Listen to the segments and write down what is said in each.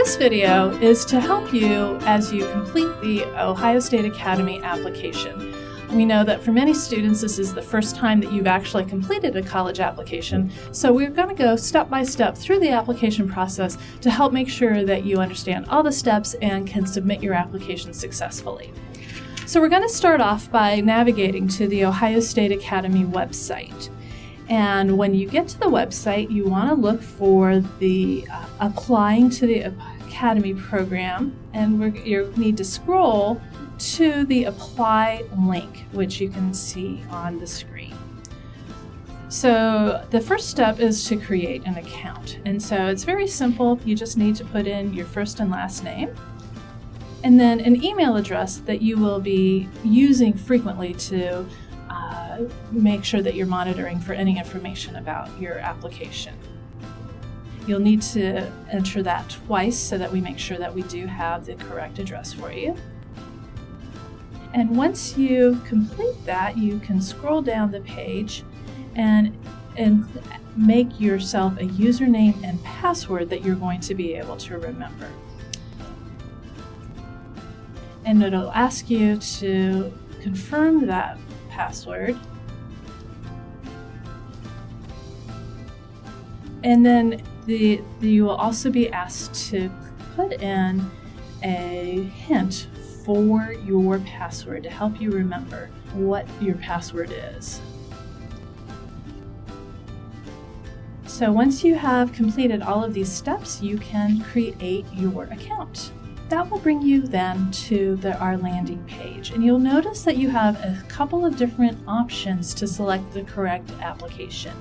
This video is to help you as you complete the Ohio State Academy application. We know that for many students this is the first time that you've actually completed a college application, so we're going to go step by step through the application process to help make sure that you understand all the steps and can submit your application successfully. So we're going to start off by navigating to the Ohio State Academy website. And when you get to the website, you want to look for the applying to the Academy program, and you need to scroll to the apply link, which you can see on the screen. So the first step is to create an account. And so it's very simple. You just need to put in your first and last name, and then an email address that you will be using frequently to make sure that you're monitoring for any information about your application. You'll need to enter that twice so that we make sure that we do have the correct address for you. And once you complete that, you can scroll down the page and make yourself a username and password that you're going to be able to remember. And it'll ask you to confirm that password. And then you will also be asked to put in a hint for your password to help you remember what your password is. So once you have completed all of these steps, you can create your account. That will bring you then to our landing page, and you'll notice that you have a couple of different options to select the correct application.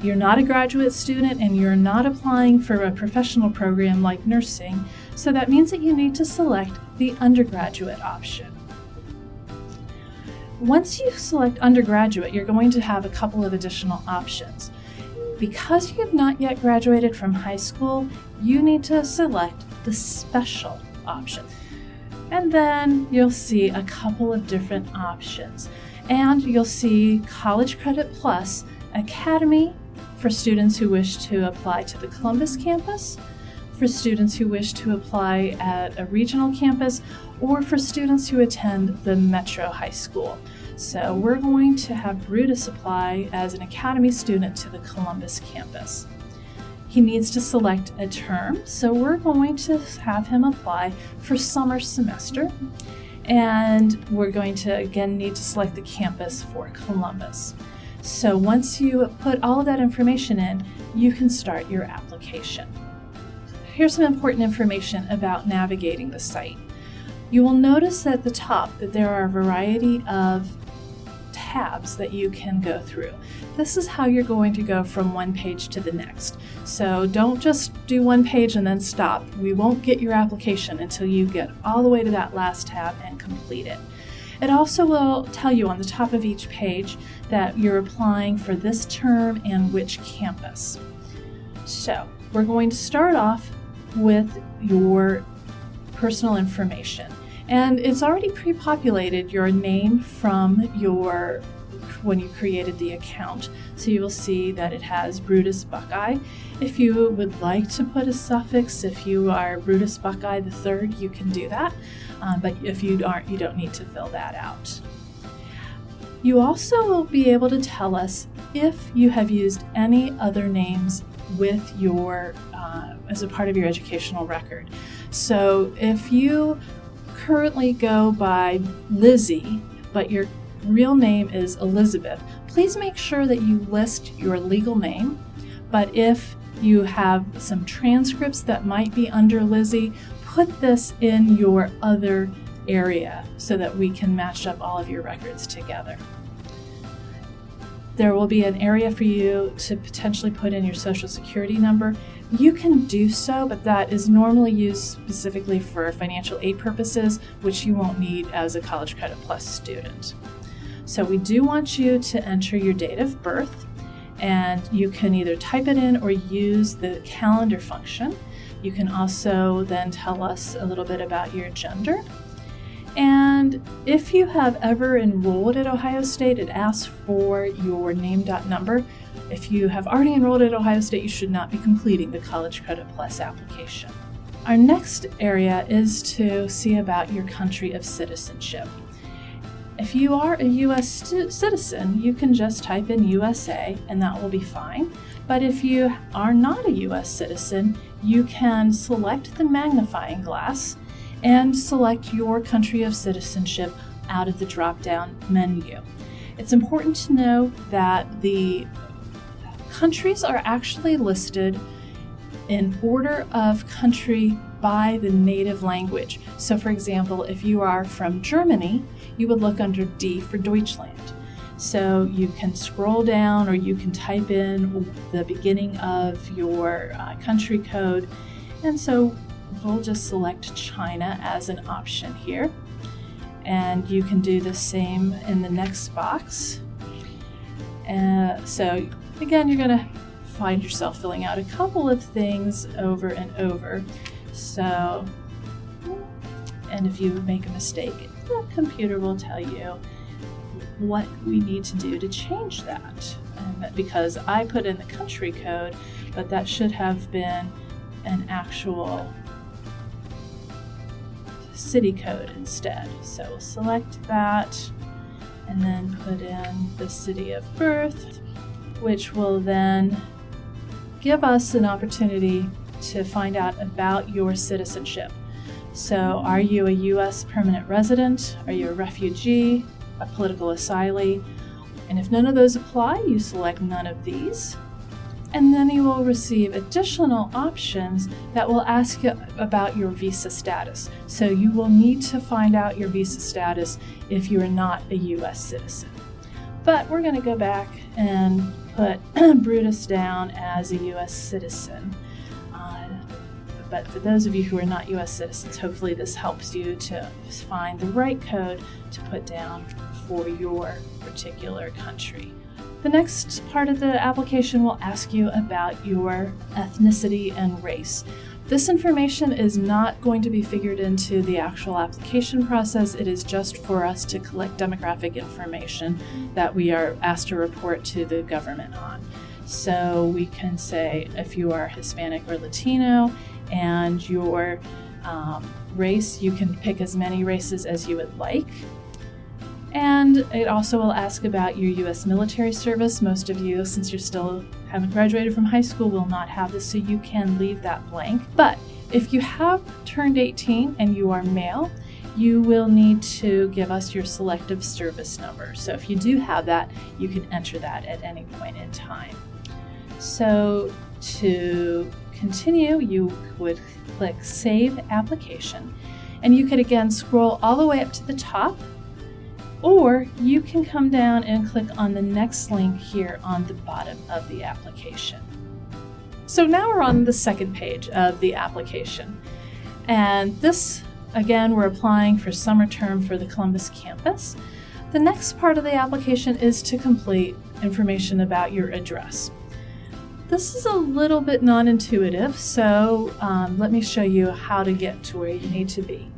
You're not a graduate student and you're not applying for a professional program like nursing, so that means that you need to select the undergraduate option. Once you select undergraduate, you're going to have a couple of additional options. Because you have not yet graduated from high school, you need to select the special option. And then you'll see a couple of different options. And you'll see College Credit Plus Academy for students who wish to apply to the Columbus campus, for students who wish to apply at a regional campus, or for students who attend the Metro High School. So we're going to have Brutus apply as an Academy student to the Columbus campus. He needs to select a term, so we're going to have him apply for summer semester, and we're going to again need to select the campus for Columbus. So once you put all of that information in, you can start your application. Here's some important information about navigating the site. You will notice at the top that there are a variety of tabs that you can go through. This is how you're going to go from one page to the next. So don't just do one page and then stop. We won't get your application until you get all the way to that last tab and complete it. It also will tell you on the top of each page that you're applying for this term and which campus. So we're going to start off with your personal information. And it's already pre-populated your name from when you created the account. So you will see that it has Brutus Buckeye. If you would like to put a suffix, if you are Brutus Buckeye III, you can do that. But if you aren't, you don't need to fill that out. You also will be able to tell us if you have used any other names with your as a part of your educational record. So if you currently go by Lizzie, but your real name is Elizabeth, please make sure that you list your legal name. But if you have some transcripts that might be under Lizzie, put this in your other area so that we can match up all of your records together. There will be an area for you to potentially put in your social security number. You can do so, but that is normally used specifically for financial aid purposes, which you won't need as a College Credit Plus student. So we do want you to enter your date of birth, and you can either type it in or use the calendar function. You can also then tell us a little bit about your gender. And if you have ever enrolled at Ohio State, it asks for your name.number. If you have already enrolled at Ohio State, you should not be completing the College Credit Plus application. Our next area is to see about your country of citizenship. If you are a U.S. citizen, you can just type in USA and that will be fine. But if you are not a U.S. citizen, you can select the magnifying glass and select your country of citizenship out of the drop-down menu. It's important to know that the countries are actually listed in order of country by the native language. So for example, if you are from Germany, you would look under D for Deutschland. So you can scroll down or you can type in the beginning of your country code. And so we'll just select China as an option here. And you can do the same in the next box. So again, you're going to find yourself filling out a couple of things over and over. So, and if you make a mistake, the computer will tell you what we need to do to change that. Because I put in the country code, but that should have been an actual city code instead. So we'll select that and then put in the city of birth, which will then give us an opportunity to find out about your citizenship. So are you a U.S. permanent resident? Are you a refugee? A political asylee? And if none of those apply, you select none of these. And then you will receive additional options that will ask you about your visa status. So you will need to find out your visa status if you are not a U.S. citizen. But we're going to go back and put Brutus down as a U.S. citizen. But for those of you who are not U.S. citizens, hopefully this helps you to find the right code to put down for your particular country. The next part of the application will ask you about your ethnicity and race. This information is not going to be figured into the actual application process. It is just for us to collect demographic information that we are asked to report to the government on. So we can say if you are Hispanic or Latino and your race, you can pick as many races as you would like. And it also will ask about your U.S. military service. Most of you, since you still haven't graduated from high school, will not have this, so you can leave that blank. But if you have turned 18 and you are male, you will need to give us your selective service number. So if you do have that, you can enter that at any point in time. So to continue, you would click Save Application, and you could again scroll all the way up to the top, or you can come down and click on the next link here on the bottom of the application. So now we're on the second page of the application, and this, again, we're applying for summer term for the Columbus campus. The next part of the application is to complete information about your address. This is a little bit non-intuitive, so let me show you how to get to where you need to be.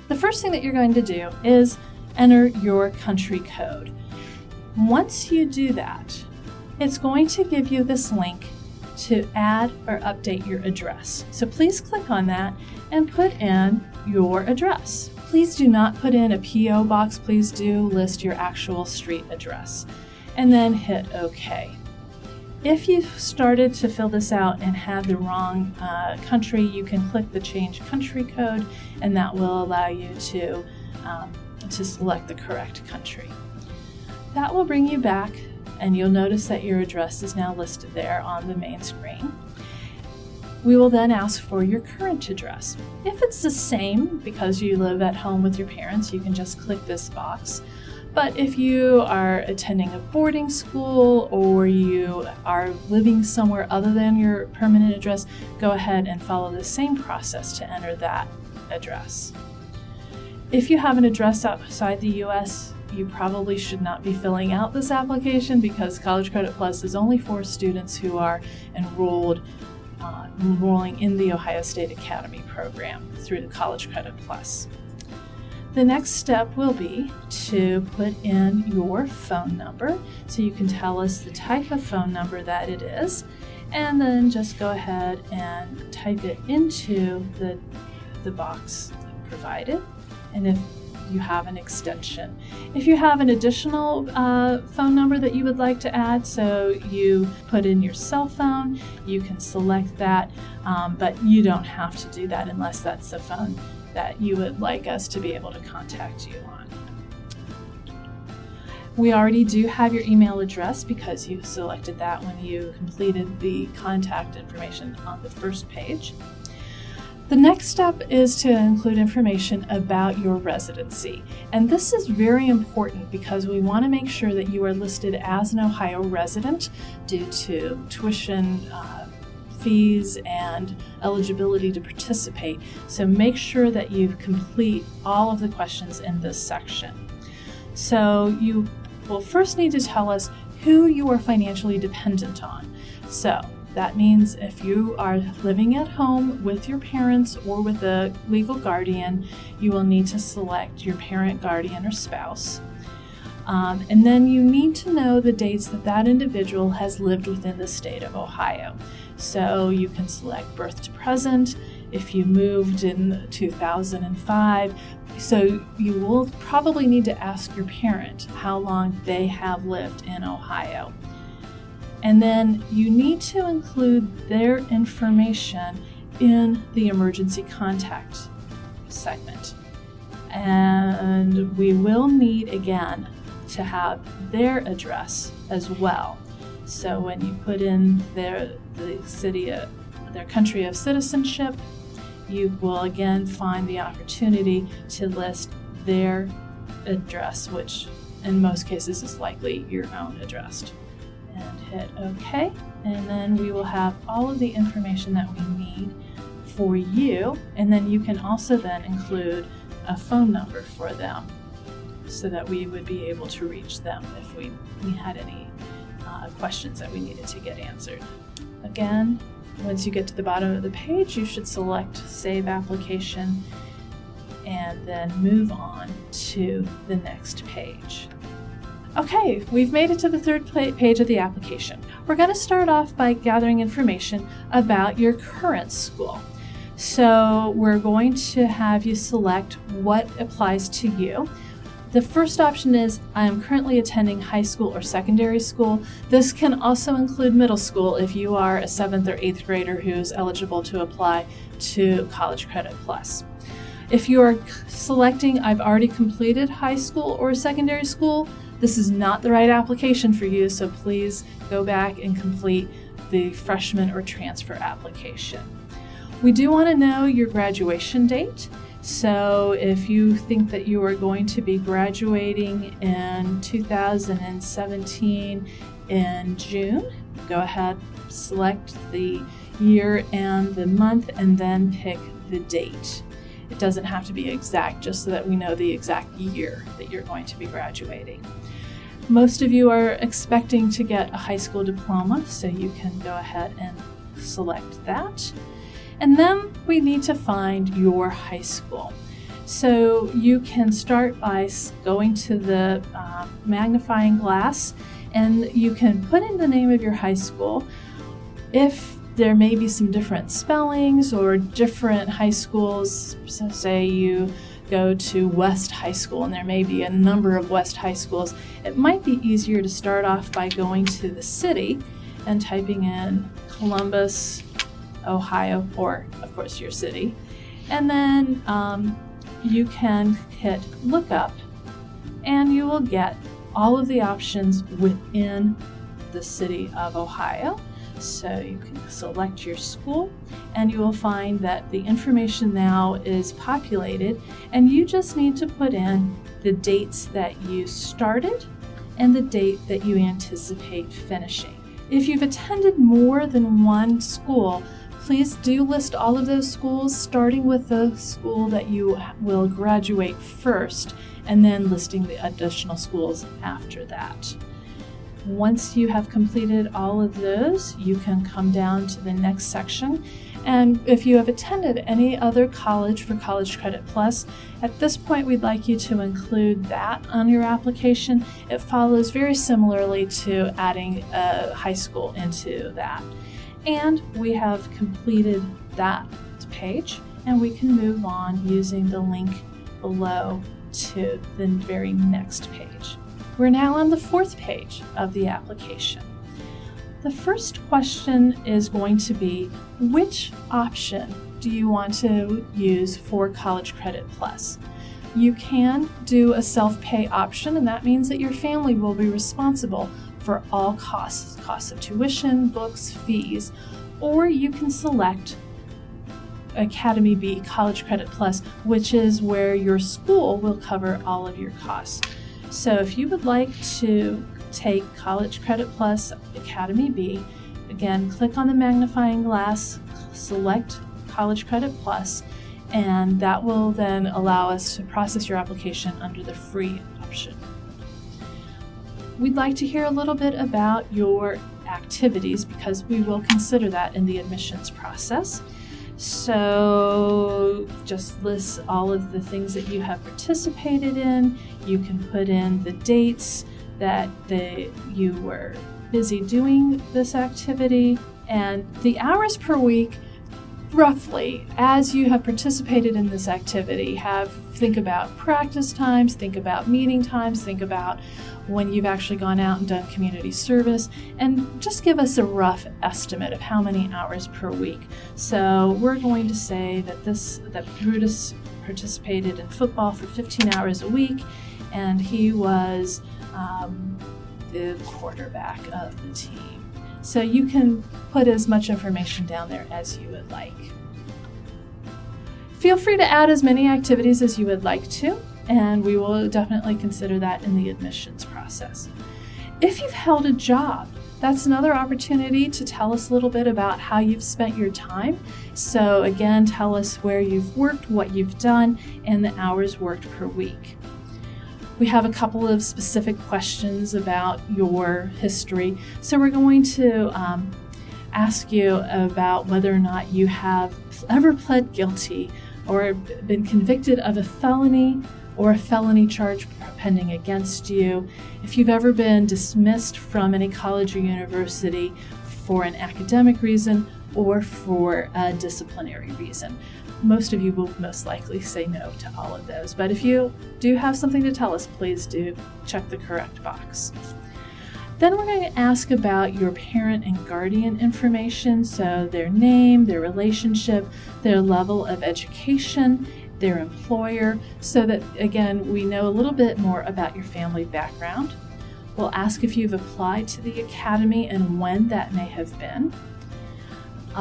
The first thing that you're going to do is enter your country code. Once you do that, it's going to give you this link to add or update your address. So please click on that and put in your address. Please do not put in a P.O. box. Please do list your actual street address and then hit OK. If you've started to fill this out and have the wrong country, you can click the Change Country Code, and that will allow you to select the correct country. That will bring you back, and you'll notice that your address is now listed there on the main screen. We will then ask for your current address. If it's the same, because you live at home with your parents, you can just click this box. But if you are attending a boarding school or you are living somewhere other than your permanent address, go ahead and follow the same process to enter that address. If you have an address outside the U.S., you probably should not be filling out this application because College Credit Plus is only for students who are enrolling in the Ohio State Academy program through the College Credit Plus. The next step will be to put in your phone number, so you can tell us the type of phone number that it is, and then just go ahead and type it into the box provided. And if you have an extension, if you have an additional phone number that you would like to add, so you put in your cell phone, you can select that, but you don't have to do that unless that's the phone that you would like us to be able to contact you on. We already do have your email address because you selected that when you completed the contact information on the first page. The next step is to include information about your residency. And this is very important because we want to make sure that you are listed as an Ohio resident due to tuition fees and eligibility to participate. So make sure that you complete all of the questions in this section. So you will first need to tell us who you are financially dependent on. So that means if you are living at home with your parents or with a legal guardian, you will need to select your parent, guardian, or spouse. And then you need to know the dates that that individual has lived within the state of Ohio. So you can select birth to present if you moved in 2005. So you will probably need to ask your parent how long they have lived in Ohio. And then you need to include their information in the emergency contact segment. And we will need, again, to have their address as well. So when you put in their country of citizenship, you will again find the opportunity to list their address, which in most cases is likely your own address. And hit OK, and then we will have all of the information that we need for you, and then you can also then include a phone number for them so that we would be able to reach them if we had any questions that we needed to get answered. Again, once you get to the bottom of the page, you should select Save Application and then move on to the next page. Okay, we've made it to the third page of the application. We're going to start off by gathering information about your current school. So we're going to have you select what applies to you. The first option is, I am currently attending high school or secondary school. This can also include middle school if you are a 7th or 8th grader who is eligible to apply to College Credit Plus. If you are selecting, I've already completed high school or secondary school, this is not the right application for you, so please go back and complete the freshman or transfer application. We do want to know your graduation date. So if you think that you are going to be graduating in 2017 in June, go ahead, select the year and the month, and then pick the date. It doesn't have to be exact, just so that we know the exact year that you're going to be graduating. Most of you are expecting to get a high school diploma, so you can go ahead and select that. And then we need to find your high school. So you can start by going to the magnifying glass, and you can put in the name of your high school. If there may be some different spellings or different high schools, so say you go to West High School and there may be a number of West High Schools, it might be easier to start off by going to the city and typing in Columbus, Ohio, or of course your city, and then you can hit look up and you will get all of the options within the city of Ohio. So you can select your school and you will find that the information now is populated, and you just need to put in the dates that you started and the date that you anticipate finishing. If you've attended more than one school, please do list all of those schools, starting with the school that you will graduate first, and then listing the additional schools after that. Once you have completed all of those, you can come down to the next section. And if you have attended any other college for College Credit Plus, at this point we'd like you to include that on your application. It follows very similarly to adding a high school into that. And we have completed that page, and we can move on using the link below to the very next page. We're now on the 4th page of the application. The first question is going to be, which option do you want to use for College Credit Plus? You can do a self-pay option, and that means that your family will be responsible for all costs of tuition, books, fees, or you can select Academy B, College Credit Plus, which is where your school will cover all of your costs. So if you would like to take College Credit Plus Academy B, again, click on the magnifying glass, select College Credit Plus, and that will then allow us to process your application under the free option. We'd like to hear a little bit about your activities because we will consider that in the admissions process. So just list all of the things that you have participated in. You can put in the dates that you were busy doing this activity, and the hours per week, roughly, as you have participated in this activity. Think about practice times, think about meeting times, think about when you've actually gone out and done community service, and just give us a rough estimate of how many hours per week. So we're going to say that Brutus participated in football for 15 hours a week, and he was the quarterback of the team. So you can put as much information down there as you would like. Feel free to add as many activities as you would like to, and we will definitely consider that in the admissions process. If you've held a job, that's another opportunity to tell us a little bit about how you've spent your time. So again, tell us where you've worked, what you've done, and the hours worked per week. We have a couple of specific questions about your history. So we're going to ask you about whether or not you have ever pled guilty or been convicted of a felony or a felony charge pending against you, if you've ever been dismissed from any college or university for an academic reason or for a disciplinary reason. Most of you will most likely say no to all of those, but if you do have something to tell us, please do check the correct box. Then we're going to ask about your parent and guardian information, so their name, their relationship, their level of education, their employer, so that, again, we know a little bit more about your family background. We'll ask if you've applied to the academy and when that may have been.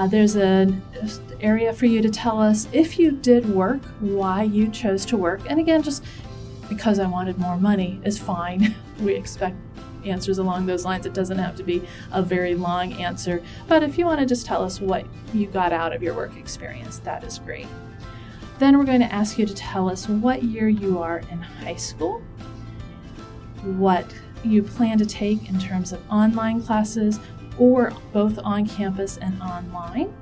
There's an area for you to tell us if you did work, why you chose to work. And again, just because I wanted more money is fine. We expect answers along those lines. It doesn't have to be a very long answer. But if you want to just tell us what you got out of your work experience, that is great. Then we're going to ask you to tell us what year you are in high school, what you plan to take in terms of online classes, or both on campus and online.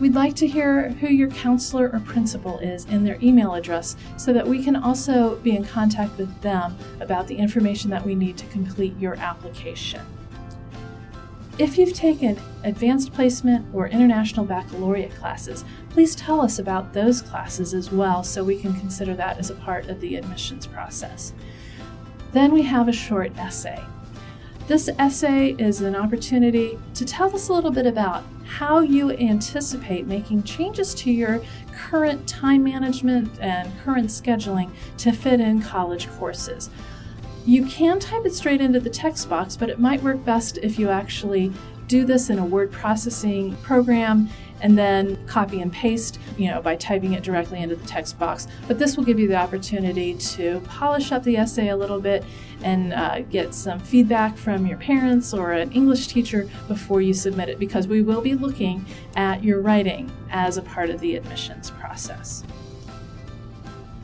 We'd like to hear who your counselor or principal is and their email address so that we can also be in contact with them about the information that we need to complete your application. If you've taken advanced placement or international baccalaureate classes, please tell us about those classes as well so we can consider that as a part of the admissions process. Then we have a short essay. This essay is an opportunity to tell us a little bit about how you anticipate making changes to your current time management and current scheduling to fit in college courses. You can type it straight into the text box, but it might work best if you actually do this in a word processing program and then copy and paste, by typing it directly into the text box. But this will give you the opportunity to polish up the essay a little bit and get some feedback from your parents or an English teacher before you submit it, because we will be looking at your writing as a part of the admissions process.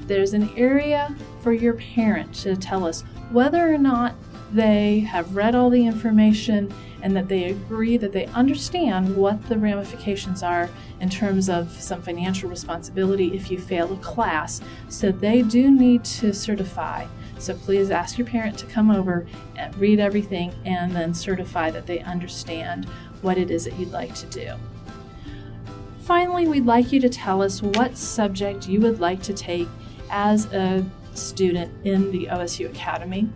There's an area for your parent to tell us whether or not they have read all the information and that they agree that they understand what the ramifications are in terms of some financial responsibility if you fail a class. So they do need to certify. So please ask your parent to come over and read everything and then certify that they understand what it is that you'd like to do. Finally, we'd like you to tell us what subject you would like to take as a student in the OSU Academy.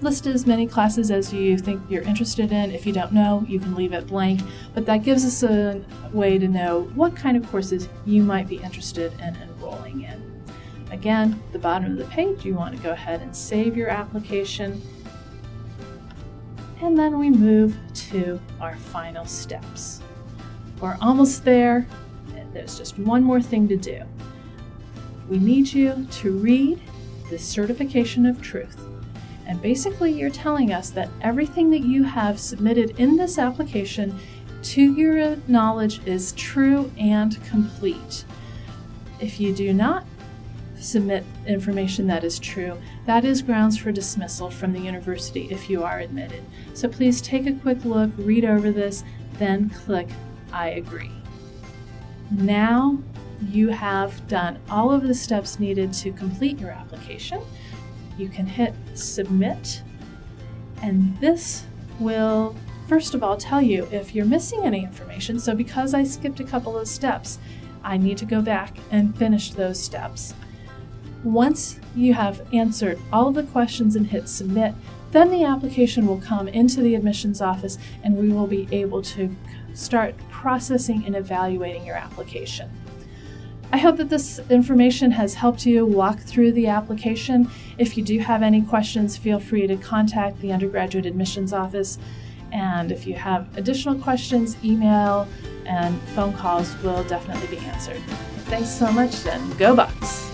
List as many classes as you think you're interested in. If you don't know, you can leave it blank, but that gives us a way to know what kind of courses you might be interested in enrolling in. Again, the bottom of the page, you want to go ahead and save your application, and then we move to our final steps. We're almost there. There's just one more thing to do. We need you to read the Certification of Truth. And basically, you're telling us that everything that you have submitted in this application to your knowledge is true and complete. If you do not submit information that is true, that is grounds for dismissal from the university if you are admitted. So please take a quick look, read over this, then click I agree. Now you have done all of the steps needed to complete your application. You can hit submit, and this will first of all tell you if you're missing any information. So because I skipped a couple of steps, I need to go back and finish those steps. Once you have answered all of the questions and hit submit, then the application will come into the admissions office and we will be able to start processing and evaluating your application. I hope that this information has helped you walk through the application. If you do have any questions, feel free to contact the undergraduate admissions office. And if you have additional questions, email and phone calls will definitely be answered. Thanks so much, and go Bucks!